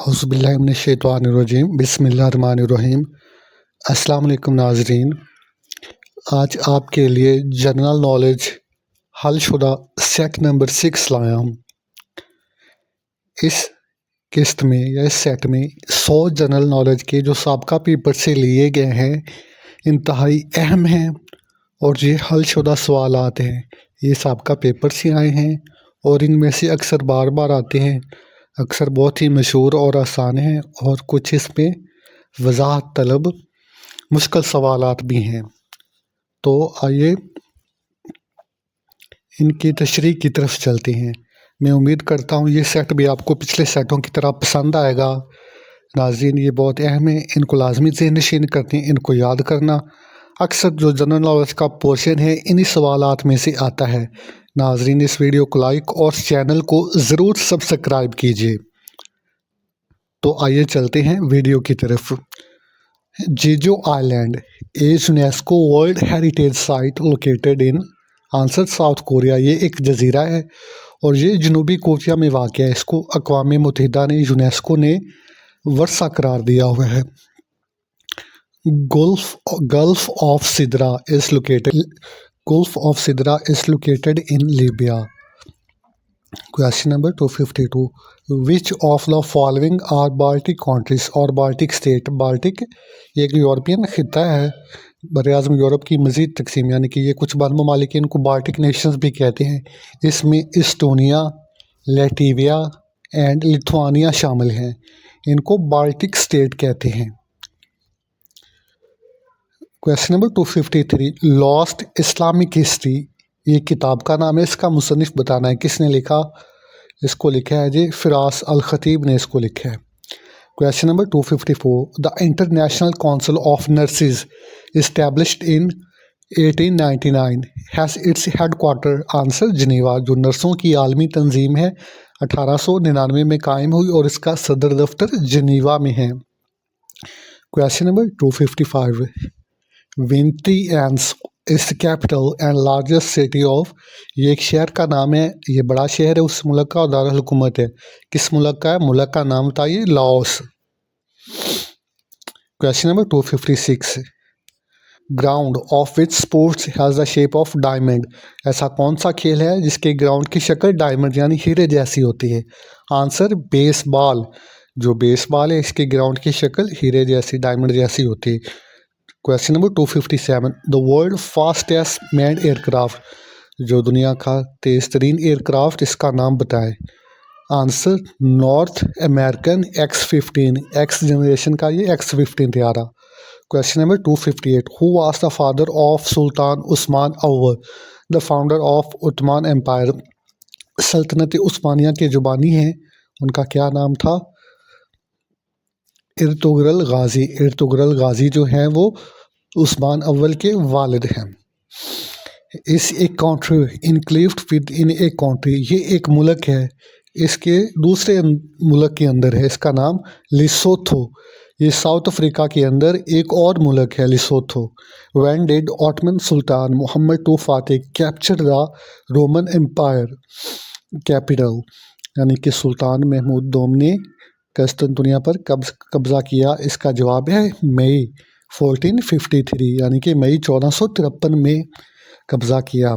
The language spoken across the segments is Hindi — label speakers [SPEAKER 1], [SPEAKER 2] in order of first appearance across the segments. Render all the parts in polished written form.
[SPEAKER 1] औज़ुबिल्लाहिमिनश्शैतानिर्रजीम बिस्मिल्लाहिर्रहमानिर्रहीम। अस्सलाम वालेकुम नाज़रीन। आज आपके लिए जनरल नॉलेज हलशुदा सेट नंबर 6 लाया हूँ। इस किस्त में या इस सेट में 100 जनरल नॉलेज के जो साबका पेपर से लिए गए हैं इंतहाई अहम हैं और ये हलशुदा सवालात हैं। ये साबका पेपर से आए हैं और इनमें से अक्सर बार बार आते हैं, अक्सर बहुत ही मशहूर और आसान हैं और कुछ इसमें वजाहत तलब मुश्किल सवालात भी हैं। तो आइए इनकी तशरीह की तरफ चलते हैं। मैं उम्मीद करता हूँ ये सेट भी आपको पिछले सेटों की तरह पसंद आएगा। नाज़रीन, ये बहुत अहम है, इनको लाजमी ज़हन-नशीन करते हैं, इनको याद करना अक्सर जो जनरल नॉलेज का पोर्शन है इन्हीं सवालात में से आता है। नाज़रीन, इस वीडियो को लाइक और चैनल को ज़रूर सब्सक्राइब कीजिए। तो आइए चलते हैं वीडियो की तरफ। Jeju island is UNESCO world heritage site located in answer south Korea. ये एक जजीरा है और ये जनूबी कोरिया में वाक़ है। इसको अक़वाम मुत्तहिदा ने यूनेस्को ने वर्सा करार दिया हुआ है। Gulf of Sidra is located in Libya. Question number 252, which of the following are Baltic countries और बाल्टिक स्टेट। बाल्टिक एक यूरोपियन खिता है, बर-ए-आज़म यूरोप की मज़ीद तकसीम, यानी कि ये कुछ बार ममालिक हैं, इनको बाल्टिक नेशंस भी कहते हैं। इसमें इस्टोनिया, लैटविया एंड लिथुआनिया शामिल हैं। इनको बाल्टिक स्टेट कहते हैं। Question number 253, lost Islamic history ये किताब का नाम है, इसका मुसन्निफ बताना है किसने लिखा। इसको लिखा है जी फिरास अल खतीब ने इसको लिखा है। Question number 254, the international council of nurses established in 1899 has its headquarter answer Geneva. जो नर्सों की आलमी तंजीम है 1899 में कायम हुई और इसका सदर दफ्तर जिनेवा में है। क्वेश्चन नंबर 255, विंटिएंस इस capital and largest city of. ये एक शहर का नाम है, ये बड़ा शहर है उस मुल्क का और दारुल हुकूमत है। किस मुल्क का है? मुल्क का नाम था ये Laos. Question number 256, ground of which sports has the shape of diamond. ऐसा कौन सा खेल है जिसके ग्राउंड की शक्ल डायमंड यानी हीरे जैसी होती है? Answer baseball. जो बेसबॉल है इसके ग्राउंड की शक्ल हीरे जैसी डायमंड जैसी होती है। Question number 257, the world fastest manned aircraft. जो दुनिया का तेज़ तरीन एयरक्राफ्ट, इसका नाम बताएं। Answer North American X-15, X generation का ये X-15 तैयारा। Question number 258, who was the father of Sultan Osman अव्वल the founder of Ottoman Empire. सल्तनत उस्मानिया के जो बानी हैं उनका क्या नाम था? इर्तुगरुल गाजी। इर्तुगरुल गाजी जो हैं वो उस्मान अव्वल के वालिद हैं। इस एक country enclaved within a country, ये एक मुल्क है, इसके दूसरे मुल्क के अंदर है, इसका नाम लिसोथो। ये साउथ अफ्रीका के अंदर एक और मुल्क है Lesotho. When did Ottoman sultan Mohammed two Fatih capture the Roman empire capital. यानी कि सुल्तान महमूद दोम ने कस्तुनतुनिया पर कब्जा किया। इसका जवाब है मई 1453, यानी कि मई 1453 में कब्जा किया।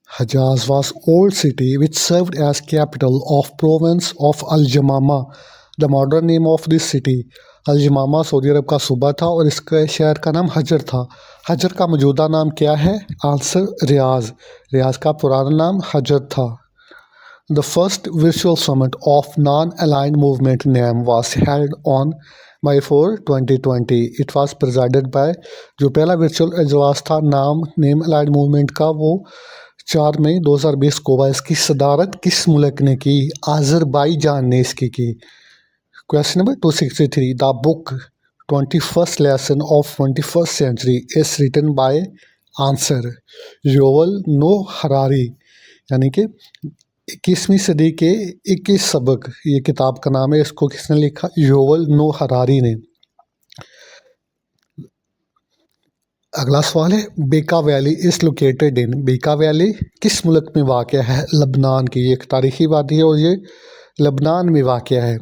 [SPEAKER 1] हजाज was old city which served as capital of province of Al Yamama. The modern name of this city. Al Yamama सऊदी अरब का सूबा था और इसके शहर का नाम हजर था। हजर का मौजूदा नाम क्या है? आंसर रियाज। रियाज का पुराना नाम हजर था। The first virtual summit of non-aligned movement NAM was held on May 4, 2020. It was presided by जो पहला virtual इजलास था नेम अलाइंड मूवमेंट का वो 4 मई 2020 को हुआ। इसकी सदारत किस मुल्क ने की? अज़रबैजान ने इसकी की। Question number 263, the book 21st lesson of 21st century is written by answer Yuval Noah Harari. यानी कि 21वीं सदी के 21 सबक ये किताब का नाम है। इसको किसने लिखा? युवल नोह हरारी ने। अगला सवाल है, बेका वैली इज लोकेटेड इन। बेका वैली किस मुल्क में वाक़ है? लबनान की। एक तारीखी वादी है और ये लबनान में वाक़ है।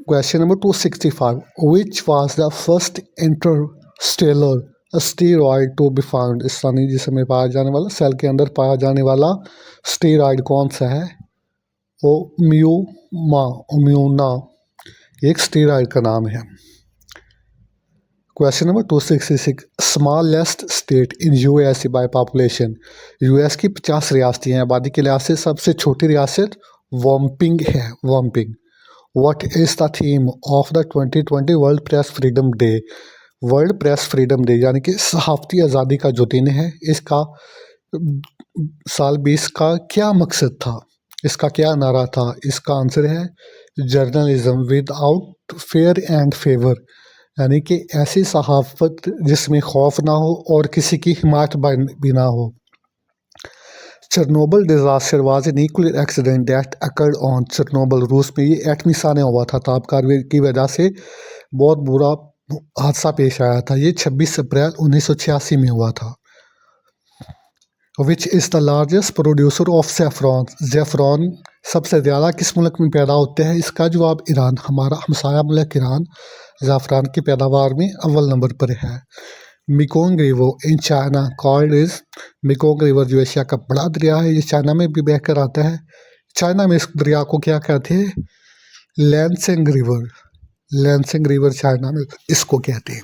[SPEAKER 1] Question number 265. Which was the first interstellar asteroid to be found? इस सानी जिसम में पाया जाने वाला, सेल के अंदर पाया जाने वाला स्टेरॉइड कौन सा है? ओम्यूना एक स्टेरॉइड का नाम है। Question number 266. Smallest state in US by population. US की 50 रियासतें हैं, आबादी के लिहाज से सबसे छोटी रियासत वॉम्पिंग है, वॉम्पिंग। What is the theme of the 2020 world press freedom day? World press freedom day यानी कि सहाफ़ती आज़ादी का जो दिन है, इसका साल 20 का क्या मकसद था, इसका क्या नारा था? इसका आंसर है journalism without fair and favour, यानी कि ऐसी सहाफ़त जिसमें खौफ ना हो और किसी की हिमायत भी ना हो। Chernobyl disaster was a nuclear accident that occurred on Chernobyl. रूस में ये एटमी साने हुआ था, तापकार की वजह से बहुत बुरा हादसा पेश आया था। ये 26 अप्रैल 1986 में हुआ था। Which is the largest producer of saffron. ज़ेफ़रॉन सबसे ज़्यादा किस मुल्क में पैदा होते हैं? इसका जवाब ईरान, हमारा हमसाया मुल्क ईरान ज़ाफ़रान की पैदावार में अव्वल नंबर पर है। Mekong river in China called is. Mekong river जो एशिया का बड़ा दरिया है, ये चाइना में भी बहकर आता है। चाइना में इस दरिया को क्या कहते हैं? Lancang river. Lancang river China में इसको कहते हैं।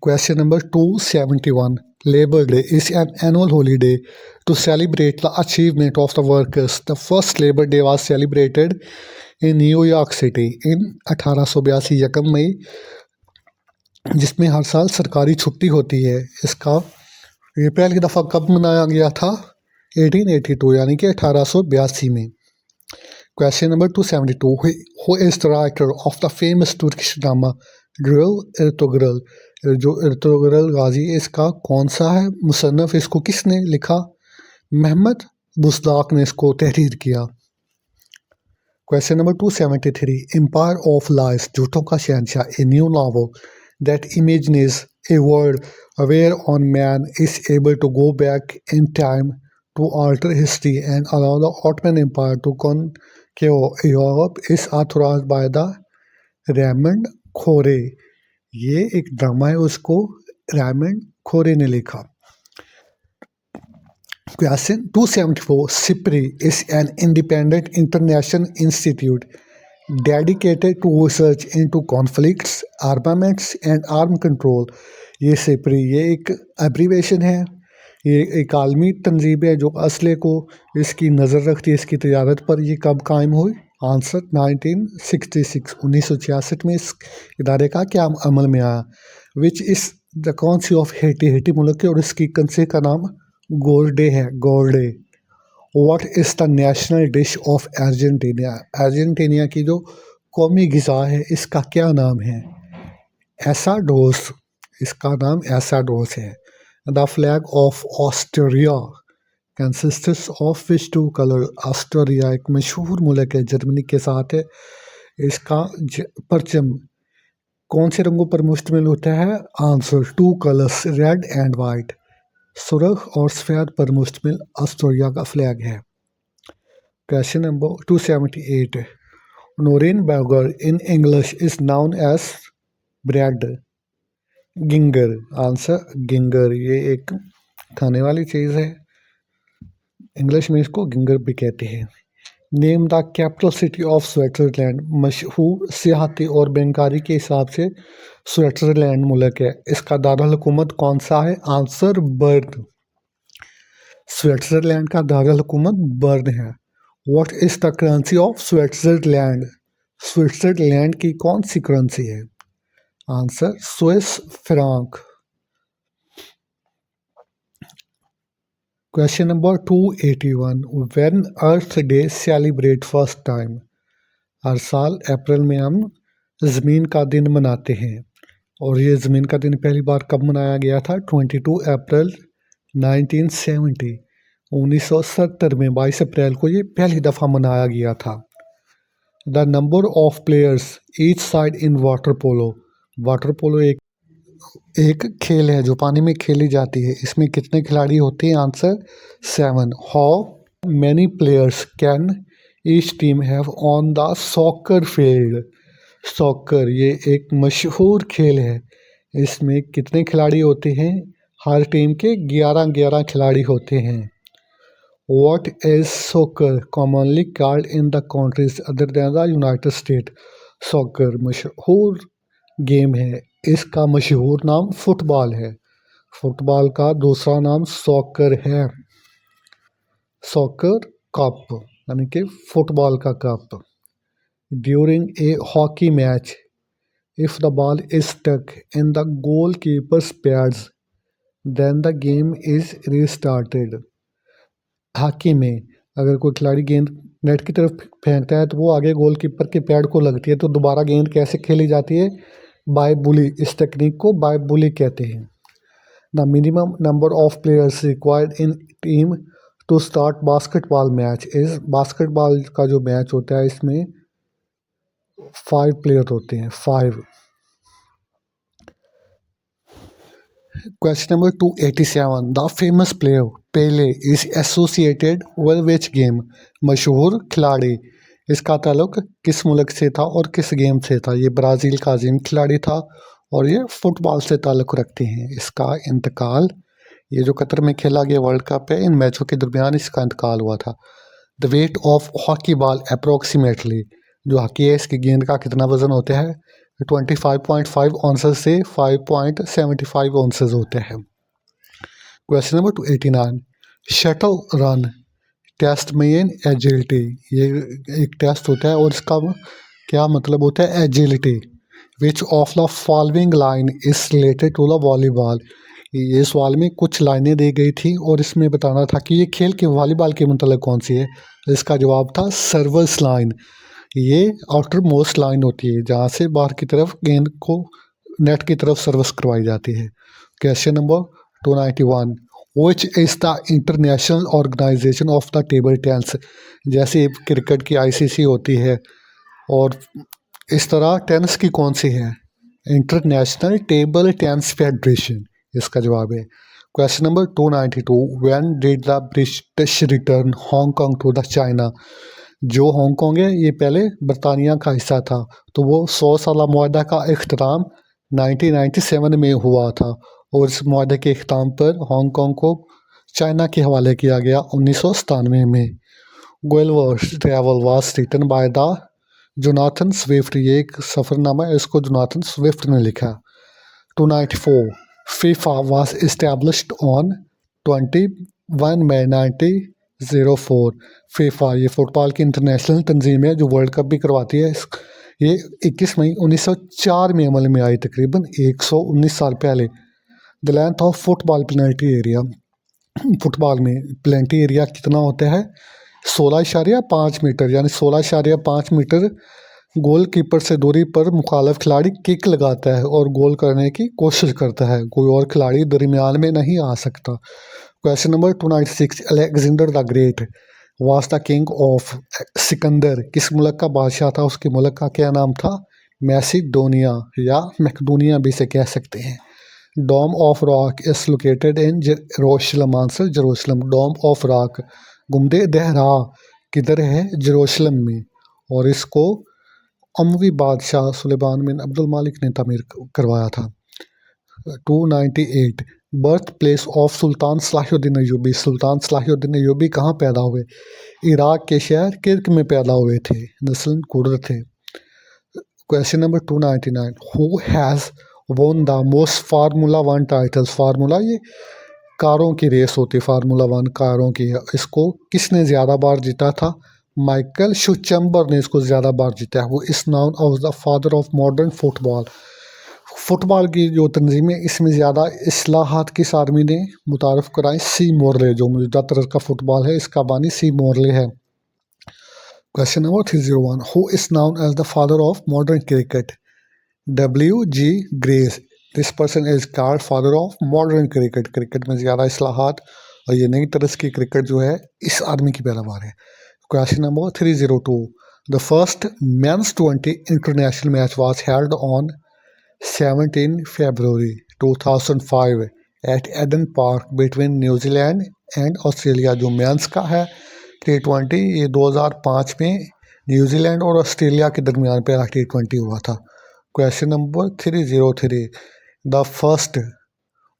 [SPEAKER 1] Question number 271. Labour Day is an annual holiday to celebrate the achievement of the workers. The first Labour Day was celebrated in New York city in 1882 यकम मई, जिसमें हर साल सरकारी छुट्टी होती है। इसका ये पहली दफ़ा कब मनाया गया था? 1882 यानी कि 1882 में। Question number 272. Who is the writer of the famous Turkish drama Dirilis Ertugrul. जो इर्तुगरल गाजी, इसका कौन सा है मुसन्नफ़? इसको किसने लिखा? महमद बुज़दाक ने इसको तहरीर किया। Question number 273. Empire of lies, झूठों का शहंशाह, a new novel that imagines a world where on man is able to go back in time to alter history and allow the Ottoman Empire to conquer Europe is authorized by the Raymond खोरे. ये एक ड्रामा है, उसको रायमंड खोरे ने लिखा। Question 274. SIPRI is an independent international institute dedicated to research into conflicts, armaments and arm control. ये सिपरी, ये एक एब्रीवेशन है, ये एक आलमी तंजीब है जो असले को इसकी नज़र रखती है, इसकी तजारत पर। ये कब कायम हुई? आंसर 1966, 1966 में इस इदारे का क्या अमल में आया। Which is the currency of Haiti, Haiti मुल्क है और इसकी कंसे का नाम गोल्डे है, gourde. What is the national dish of Argentina. Argentina की जो कौमी ग़िज़ा है, इसका क्या नाम है? एसाडोस, इसका नाम एसाडोस है। The flag of Austria consists of which two colour. Austria एक मशहूर मुल्क है, जर्मनी के साथ है। इसका परचम कौन से रंगों पर मुश्तमिल होता है? Answer 2 colours, red and white, सुर्ख और सफ़ेद पर मुश्तमिल ऑस्ट्रिया का फ्लैग है। Question number 278. Nurnberger in English is known as bread. Ginger. Answer ginger, ये एक खाने वाली चीज़ है, इंग्लिश में इसको गिंगर भी कहते हैं। Name the capital city of Switzerland. मशहूर सियाहती और बैंकारी के हिसाब से स्विट्ज़रलैंड मुल्क है, इसका दारुल हुकूमत कौन सा है? Answer burn. स्विट्ज़रलैंड का दारुल हुकूमत बर्न है। What is the currency of Switzerland. Switzerland की कौन सी करेंसी है? Answer Swiss franc. Question number 281. When Earth Day celebrate first time. हर साल अप्रैल में हम ज़मीन का दिन मनाते हैं, और ये ज़मीन का दिन पहली बार कब मनाया गया था? 22 अप्रैल 1970, 1970 में 22 अप्रैल को ये पहली दफ़ा मनाया गया था। The number of players each side in water polo. Water polo एक खेल है जो पानी में खेली जाती है, इसमें कितने खिलाड़ी होते हैं? Answer 7। How many players can each team have on the soccer field. Soccer ये एक मशहूर खेल है। इसमें कितने खिलाड़ी होते हैं? हर टीम के 11-11 खिलाड़ी होते हैं। What is soccer commonly called in the countries other than the United States? Soccer मशहूर गेम है। इसका मशहूर नाम फुटबॉल है। फुटबॉल का दूसरा नाम सॉकर है। सॉकर कप यानी कि फुटबॉल का cup. During A hockey match, if the ball is stuck in the goalkeeper's pads, then the game is restarted. Hockey में अगर कोई खिलाड़ी गेंद नेट की तरफ फेंकता है तो वो आगे गोलकीपर के पैड को लगती है, तो दोबारा गेंद कैसे खेली जाती है? बाय बुली। इस टेक्निक को बाय बुली कहते हैं। The minimum number of players required in team to start basketball match is. Basketball का जो मैच होता है इसमें 5 प्लेयर होते हैं, 5। Question number 287. The famous player Pele is associated with which game? मशहूर खिलाड़ी, इसका ताल्लुक किस मुल्क से था और किस गेम से था? ये ब्राज़ील का अजीम खिलाड़ी था और ये फुटबॉल से ताल्लुक रखते हैं। इसका इंतकाल, ये जो कतर में खेला गया वर्ल्ड कप है, इन मैचों के दरमियान इसका इंतकाल हुआ था। The weight of hockey ball approximately, जो हॉकी है इसकी गेंद का कितना वजन होता है? 25.5 ऑन्सेस से 5.75 ऑन्सेस होते हैं। Question number 289। Shuttle run test मेन एजिलिटी, ये एक टेस्ट होता है और इसका क्या मतलब होता है? Agility. Which of the following line is related to the volleyball. ये सवाल में कुछ लाइनें दी गई थी और इसमें बताना था कि ये खेल के वॉलीबॉल के मतलब कौन सी है। इसका जवाब था सर्विस लाइन। ये आउटर मोस्ट लाइन होती है जहाँ से बाहर की तरफ गेंद को नेट की तरफ सर्विस करवाई जाती है। Question number 291। Which is the international organisation of the table tennis. जैसे क्रिकेट की आईसीसी होती है और इस तरह टेनिस की कौन सी है? इंटरनेशनल टेबल टेनिस फेडरेशन इसका जवाब है। Question number 292। When did the British return Hong Kong to the China. जो हांगकांग है ये पहले बरतानिया का हिस्सा था, तो वो 100 साला मुआहदा का इख्तिताम 1997 में हुआ था और इस मुआहदे के इख्तिताम पर हांगकांग को चाइना के हवाले किया गया 1997 में। Gulliver's travel was written by the Jonathan Swift, ये एक सफ़रनामा है, इसको जोनाथन स्विफ्ट ने लिखा। 294। FIFA was established on 21 May 1904। FIFA ये फुटबॉल की इंटरनेशनल तंजीम है जो वर्ल्ड कप भी करवाती है। ये 21 मई 1904 में अमल में आई, तकरीबन 119 साल पहले। The length of football penalty area, football में पेनल्टी एरिया कितना होता है? 16.5 मीटर, यानी 16.5 मीटर गोल कीपर से दूरी पर मुखालिफ खिलाड़ी किक लगाता है और गोल करने की कोशिश करता है। कोई और खिलाड़ी दरमियान में नहीं आ सकता। Question number 296। Alexander the great was the king of. Sikandar किस मुल्क का बादशाह था? उसके मुल्क का क्या नाम था? मैसिडोनिया या मैकदोनिया भी से कह सकते हैं। Dome of Rock is located in Jerusalem. Answer Jerusalem. Dome of Rock गुम्बद दहरा किधर है? जेरूशलम में, और इसको अमवी बादशाह सुलेमान बिन अब्दुल मालिक ने तमीर करवाया था। 298। Birth place of sultan Salahuddin Ayubi. सुल्तान सलाहुद्दीन अयूबी कहाँ पैदा हुए? इराक के शहर किर्क में पैदा हुए थे, नस्लन कुर्द थे। Question number 299। Who has won the most formula 1 titles. Formula ये कारों की रेस होती है, फार्मूला 1 कारों की। इसको किसने ज़्यादा बार जीता था? माइकल शुचेम्बर ने इसको ज़्यादा बार जीता है। वो इस noun of the father of modern football. Football की जो तंजीम है इसमें ज़्यादा इस्लाहात किस आदमी ने मुतारफ़ कराई? C Morley. जो मौजूदा तरह का फुटबॉल है इसका बानी सी मोरले है। Question number 301। Who is known as the father of modern cricket? WG Grace. This person is called father of modern cricket. Cricket में ज़्यादा इस्लाहात और ये नई तरह की क्रिकेट जो है इस आदमी की पैदावार है। Question number 302। The first men's 20 international match was held on 17 February 2005 at Eden Park between New Zealand and Australia. जो मेंस का है T20 ये 2005 में न्यूजीलैंड और ऑस्ट्रेलिया के दरमियान पहला T20 हुआ था। Question number 303 the first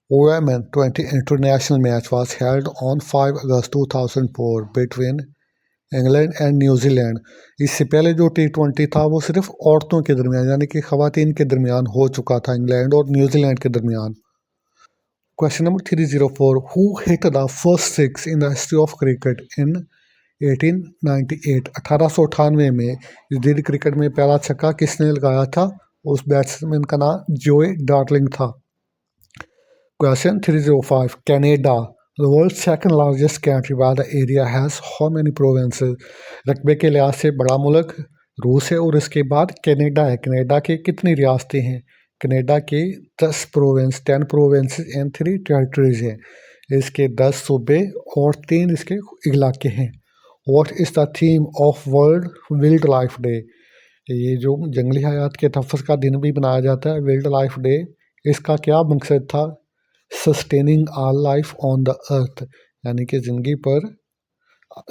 [SPEAKER 1] Women 20 international match was held on 5 August 2004 between England and New Zealand. इससे पहले जो T20 था वो सिर्फ औरतों के दरमियान यानी कि ख़वातीन के दरमियान हो चुका था, इंग्लैंड और न्यूजीलैंड के दरमियान। Question number 304 who hit the first six in the history of cricket in 1898 1898 में इस क्रिकेट में पहला छक्का किसने लगाया था? उस बैट्समैन का नाम जोए डार्लिंग था। Question 305 Canada, the world's second largest country by the area, has how many provinces? रकबे के लिहाज से बड़ा मुल्क रूस है और इसके बाद कनाडा है। कनाडा के कितनी रियासतें हैं? कनाडा के 10 प्रोविंस 10 प्रोविंसेस एंड 3 टेरिटरीज हैं। इसके 10 सूबे और 3 इसके इलाके हैं। What is the theme of World Wildlife Day? ये जो जंगली हयात के तहफ़्फ़ुज़ का दिन भी मनाया जाता है, वाइल्ड लाइफ डे। इसका क्या मकसद था? Sustaining all life on the earth, यानी कि ज़िंदगी पर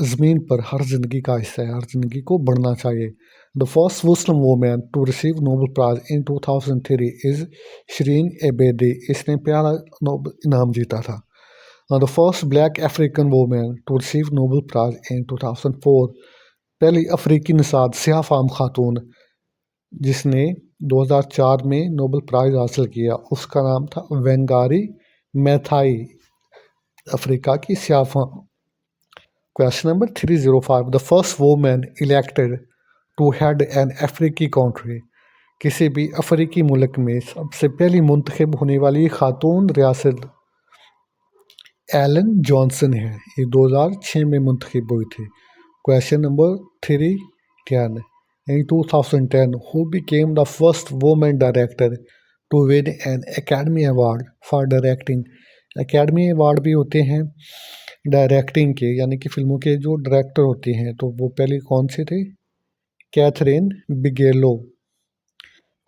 [SPEAKER 1] ज़मीन पर हर ज़िंदगी का हिस्सा है, हर ज़िंदगी को बढ़ना चाहिए। The first Muslim women to receive Nobel prize in 2003 is Shirin Ebadi. इसने पहला नोबेल इनाम जीता था। The first black African women to receive Nobel prize in 2004 पहली अफ्रीकी नसाद स्याह फाम खातून जिसने 2004 में नोबेल प्राइज़ हासिल किया, उसका नाम था वेंगारी मैथाई, अफ्रीका की स्याह फाम। Question number 305 the first women elected to head an अफ्रीकी कंट्री। किसी भी अफ्रीकी मुल्क में सबसे पहली मुंतखब होने वाली खातून रियासत एलन जॉनसन है। ये 2006 में मुंतखब हुई थी। Question number 310 in 2010 who became the first woman director to win an Academy Award for directing? Academy Award भी होते हैं डायरेक्टिंग के, यानी कि फिल्मों के जो डायरेक्टर होते हैं, तो वो पहले कौन से थे? Kathryn Bigelow.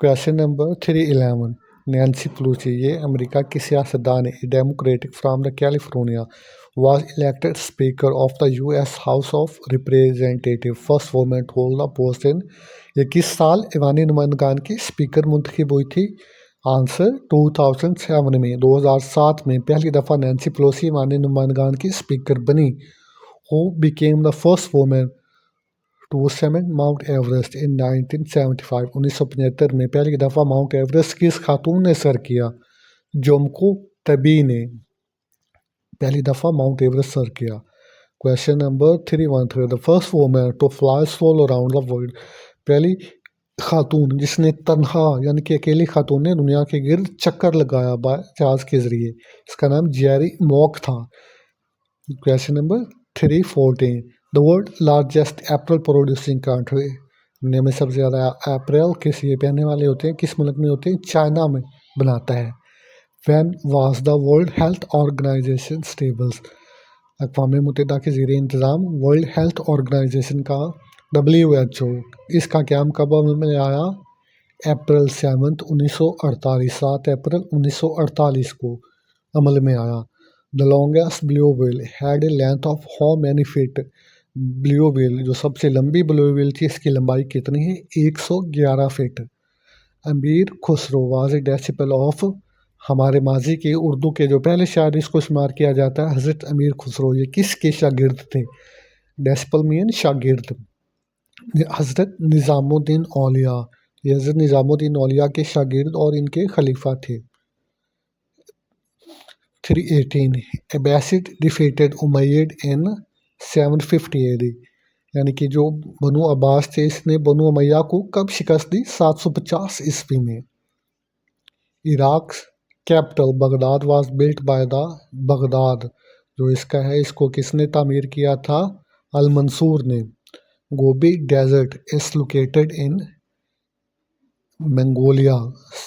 [SPEAKER 1] Question number 311 Nancy Pelosi, ये अमेरिका की सियासतदान है, Democratic from the California, was elected Speaker of the U.S. House of Representatives, first woman to hold the post in 21 साल ईवानी नुमाइंदगान की स्पीकर मुंतखब हुई थी। आंसर 2007 में 2007 में पहली दफ़ा नैन्सी पेलोसी ईवानी नुमाइंदगान की स्पीकर बनी। Who became the first woman to summit Mount Everest in 1975 1975 में पहली दफ़ा माउंट एवरेस्ट किस खातून ने सर किया? जोमको तबी ने पहली दफ़ा माउंट एवरेस्ट सर किया। Question number 313 the first woman to fly solo around the world, पहली खातून जिसने तन्हा यानी कि अकेली खातून ने दुनिया के गिर्द चक्कर लगाया जहाज के ज़रिए, इसका नाम जेरी मॉक था। Question number 314 the world largest Apple producing country, दुनिया में सबसे ज़्यादा अप्रैल के सेब पहनने वाले होते हैं किस मुल्क में होते हैं? चाइना में बनाता है। When was the World Health Organization established? अक़वाम मुत्तहिदा के ज़ेरे इंतज़ाम वर्ल्ड हेल्थ ऑर्गेनाइजेशन का WHO, इसका क़याम कब अमल में आया? अप्रैल 7 1948 7 अप्रैल 1948 को अमल में आया। The longest blue whale had a length of how many feet, blue whale जो सबसे लंबी ब्लू व्हेल थी इसकी लंबाई कितनी है? 111 फीट। अमीर Khusro was a disciple of, हमारे माजी के उर्दू के जो पहले शायर इसको शुमार किया जाता है हज़रत अमीर खुसरो, ये किसके शागिर्द थे? डेसिपल मीन शागिर्द। हज़रत निज़ामुद्दीन औलिया, ये हज़रत निज़ामुद्दीन औलिया के शागिर्द और इनके खलीफा थे। 318 अब्बासिड डिफीटेड उमय्यद इन 750 AD, यानी कि जो बनु अब्बास थे इसने बनु उमय्या को कब शिकस्त दी? 750 ईस्वी में। Iraq capital Baghdad was built by the, Baghdad जो इसका है इसको किसने तामीर किया था? अल मंसूर ने। Gobi desert is located in Mongolia,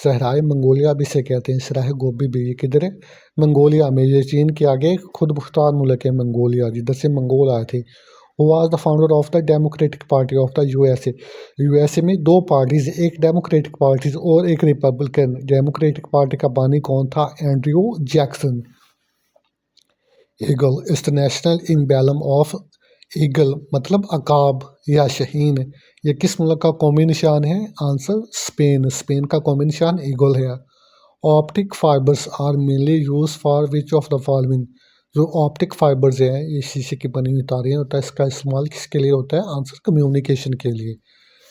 [SPEAKER 1] सहराए मंगोलिया भी से कहते हैं, सहराए गोबी भी, ये किधर है? मंगोलिया में, ये चीन के आगे खुद मुख्तार मुल्क है मंगोलिया, जिधर से मंगोल आए थे। Who was the founder of the Democratic Party of the USA? USA में दो पार्टीज, एक डेमोक्रेटिक पार्टी और एक रिपब्लिकन। डेमोक्रेटिक पार्टी का बानी कौन था? Andrew Jackson. Eagle is the national emblem of eagle मतलब अकाब या शहीन, ये किस मुल्क का कौमी निशान है? आंसर स्पेन, स्पेन का कौमी निशान ईगल है। Optic fibres are mainly use for which of the following, जो ऑप्टिक फाइबर्स हैं ये शीशे की बनी हुई तारें होता है, इसका इस्तेमाल किसके लिए होता है? आंसर कम्युनिकेशन के लिए,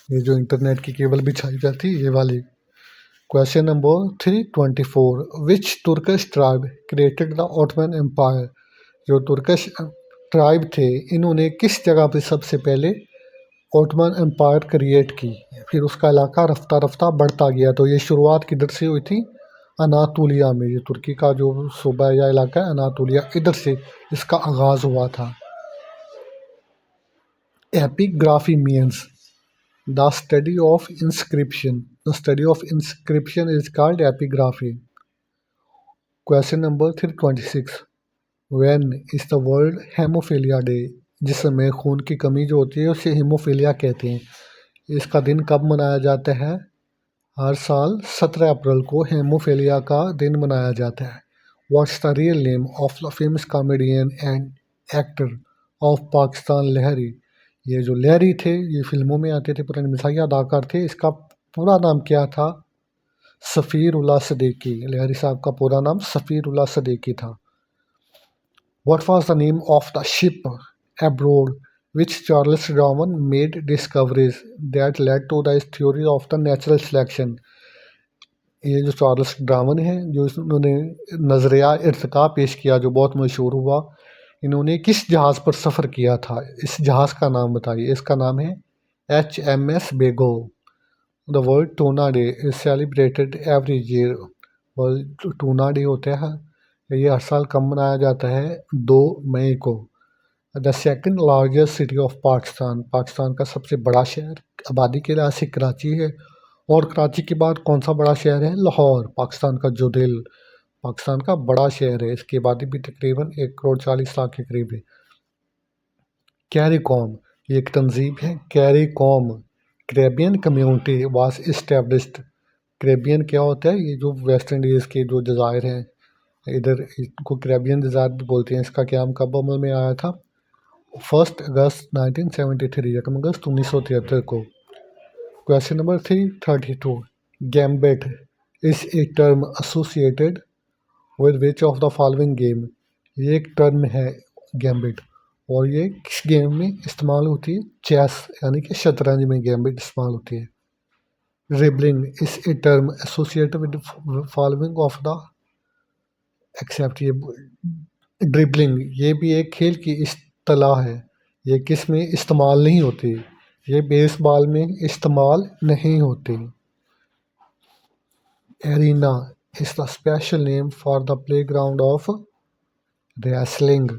[SPEAKER 1] ये जो इंटरनेट की केबल बिछाई जाती है ये वाली। Question number 324, which Turkish tribe created the Ottoman empire, जो तुर्किश ट्राइब थे इन्होंने किस जगह पे सबसे पहले ऑटोमन एम्पायर क्रिएट की, फिर उसका इलाका रफ्ता रफ्ता बढ़ता गया। तो ये शुरुआत किधर से हुई थी? अनातोलिया में, ये तुर्की का जो सूबा या इलाका है अनातोलिया, इधर से इसका आगाज़ हुआ था। Epigraphy means the study of inscription, the study of inscription is called epigraphy. Question number 326, when is the world haemophilia day, जिस समय खून की कमी जो होती है उसे हेमोफीलिया कहते हैं। इसका दिन कब मनाया जाता है? हर साल 17 अप्रैल को हेमोफीलिया का दिन मनाया जाता है। What's the real name of the famous comedian and actor of Pakistan Lehri, ये जो लहरी थे ये फिल्मों में आते थे, पुरानी मिसाइल अदाकार थे, इसका पूरा नाम क्या था? सफ़ीर उल्लाह सदीकी, लहरी साहब का पूरा नाम सफ़ीर उल्लाह सदीकी था। What was the name of the ship abroad which Charles Darwin made discoveries that led to the theory of the natural selection? ये जो चार्ल्स डार्विन है जो इन्होंने नज़रिया इर्तिका पेश किया जो बहुत मशहूर हुआ, इन्होंने किस जहाज़ पर सफ़र किया था? इस जहाज़ का नाम बताइए। इसका नाम है HMS Beagle. The world tuna day is celebrated every year, world tuna day होता है ये हर साल कब मनाया जाता है? 2 मई को। The second largest city of Pakistan, Pakistan का सबसे बड़ा शहर आबादी के लिहाज से कराची है, और कराची के बाद कौन सा बड़ा शहर है? लाहौर, पाकिस्तान का जो दिल, पाकिस्तान का बड़ा शहर है, इसकी आबादी भी तकरीबन 1,40,00,000 के करीब है। कैरिकॉम, ये एक तंजीम है, CARICOM Caribbean community was established. Caribbean क्या होता है? ये जो वेस्ट इंडीज़ के जो जज़ायर हैं इधर, इनको कैरेबियन जज़ायर भी बोलते हैं। इसका क़याम कब अमल में आया था? 1 अगस्त 1973, 1 अगस्त 1973 को। Question number 332, gambit is a term associated with which of the following game, ये एक टर्म है गैम्बिट, और ये किस गेम में इस्तेमाल होती है? चेस यानी कि शतरंज में गैम्बिट इस्तेमाल होती है। Dribbling is a term associated with following of the except, ये ड्रिबलिंग ये भी एक खेल की इस्तिलाह है, ये किस में इस्तेमाल नहीं होती? ये बेसबॉल में इस्तेमाल नहीं होती। Arena is the special name for the play ground of wrestling,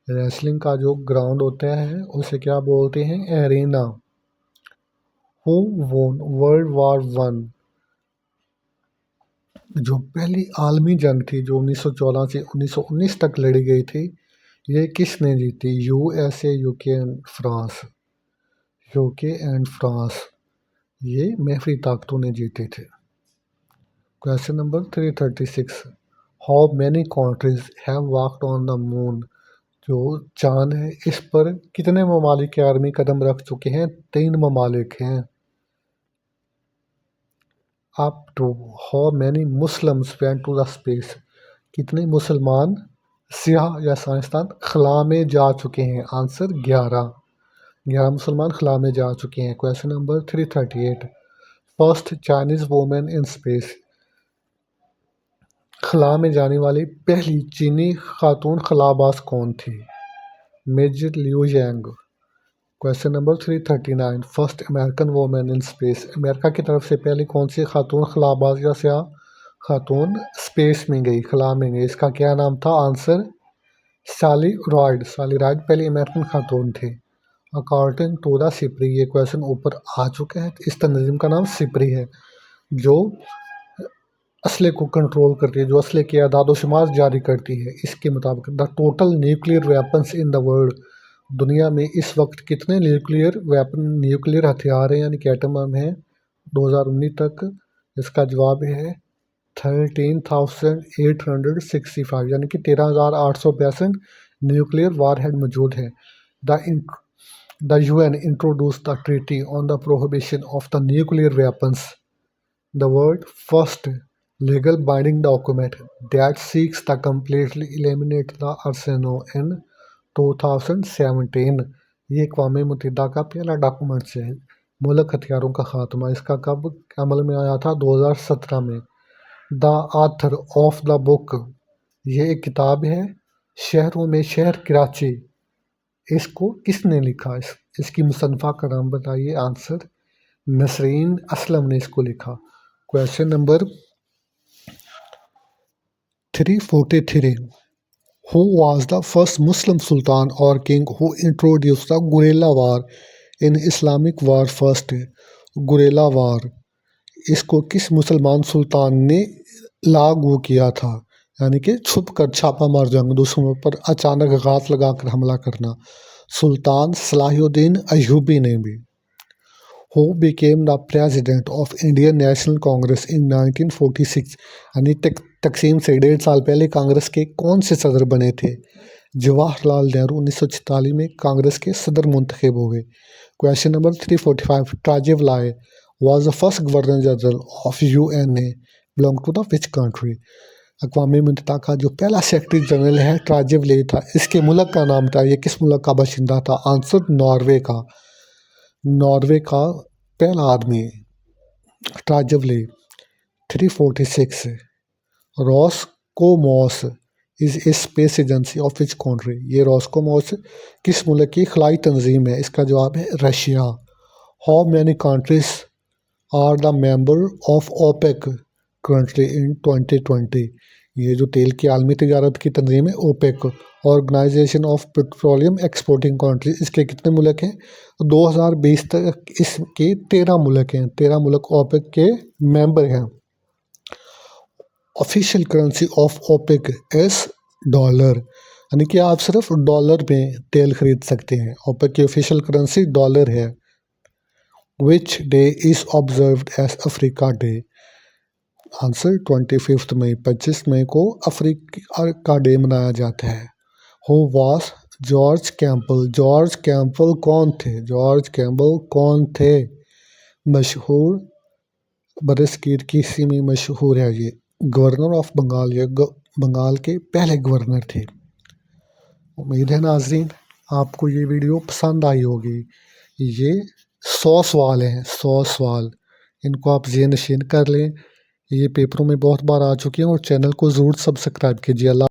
[SPEAKER 1] wrestling का जो ग्राउंड होता है उसे क्या बोलते हैं? एरिना। हु वोन वर्ल्ड वॉर 1, जो पहली आलमी जंग थी जो 1914 से 1919 तक लड़ी गई थी, ये किसने जीती? USA, UK and France, UK and France, ये महफी ताकतों ने जीते थे। Question number 336, how many countries have walked on the moon, जो चांद है इस पर कितने ममालिक के आर्मी कदम रख चुके हैं? 3 ममालिक हैं। Up to how many Muslims went to the space, कितने मुसलमान सियाह या साइंसदान खला में जा चुके हैं? आंसर 11 मुसलमान खला में जा चुके हैं। Question number 338, first Chinese women in space, खला में जाने वाली पहली चीनी खातून खलाबाज कौन थी? Major Liu Yang. Question number 339, first American women in space, America की तरफ से पहली कौन सी खातून खलाबाज या सियाह खातून स्पेस में गई, खला में गई, इसका क्या नाम था? आंसर साली रॉयड, साली रॉयड पहली अमेरिकन खातून थे। अकॉर्डिंग टू द सिपरी, ये क्वेश्चन ऊपर आ चुका है, इस तंजीम का नाम सिपरी है, जो असले को कंट्रोल करती है, जो असले की आदाद-ओ-शुमार जारी करती है। इसके मुताबिक the total nuclear weapons in the world, दुनिया में इस वक्त कितने न्यूक्लियर वेपन, न्यूक्लियर हथियार हैं यानी कि एटम बम हैं 2019 तक? इसका जवाब है 13,865, यानी कि 13,862 न्यूक्लियर वारहेड मौजूद है। The UN introduced the Treaty on the Prohibition of the Nuclear Weapons, the world's first legal binding document that seeks to completely eliminate the arsenal in 2017। ये अक़वाम मुत्तहिदा का पहला डॉक्यूमेंट है मुल्क हथियारों का खात्मा। इसका कब अमल में आया था? 2017 में। The author of the book, ये एक किताब है शहरों में शहर कराची। इसको किसने लिखा? इसकी मुसन्फ़ा का नाम बताइए। आंसर नसरीन असलम ने इसको लिखा। Question number 343, Who was the first Muslim sultan or king who introduced the guerrilla war in Islamic war first? Gurela वार, इसको किस मुसलमान सुल्तान ने लागू किया था? यानी कि छुप कर छापा मार जंग, दुश्मनों पर अचानक घात लगाकर हमला करना। सुल्तान सलाहुद्दीन अय्यूबी ने भी। Who became the president of Indian National Congress in 1946? यानी तकसीम से 1.5 साल पहले कांग्रेस के कौन से सदर बने थे? जवाहरलाल नेहरू 1946 में कांग्रेस के सदर मुंतखब हुए। Question number 345, ट्राजेवलाय was the first Governor General of UNA belong to the which country? अक़वाम मुत्तहिदा का जो पहला सेक्रेटरी जनरल है ट्राजेवले था। इसके मुल्क का नाम था, ये किस मुल्क का बाशिंदा था? आंसर नॉर्वे का। नॉर्वे का पहला आदमी ट्राजेवले। 346, Roscosmos is a space agency of which country? ये रॉसकोमॉस किस मुल्क की खलाई तंजीम है? इसका जवाब है Russia. How many countries are the member of OPEC currently in 2020? ये जो तेल की आलमी तिजारत की तंजीम है OPEC, organisation of petroleum exporting countries, इसके कितने मुल्क हैं? 2020 तक इसके 13 मुल्क हैं। 13 मुल्क ओपेक के मेंबर हैं। Official currency of OPEC is dollar, यानी कि आप सिर्फ डॉलर में तेल खरीद सकते हैं। ओपेक की ऑफिशियल करेंसी डॉलर है। Which day is observed as Africa day? Answer 25 May, 25 मई को अफ्रीका का डे मनाया जाता है। Who was George Campbell? George Campbell कौन थे? जॉर्ज कैंपबेल कौन थे? मशहूर बरसगीर किसी में मशहूर है। ये गवर्नर ऑफ बंगाल, ये बंगाल के पहले गवर्नर थे। उम्मीद है नाज़रीन आपको ये वीडियो पसंद आई होगी। ये 100 सवाल हैं, 100 सवाल, इनको आप ज़हन नशीन कर लें। ये पेपरों में बहुत बार आ चुके हैं और चैनल को ज़रूर सब्सक्राइब कीजिए। अल्लाह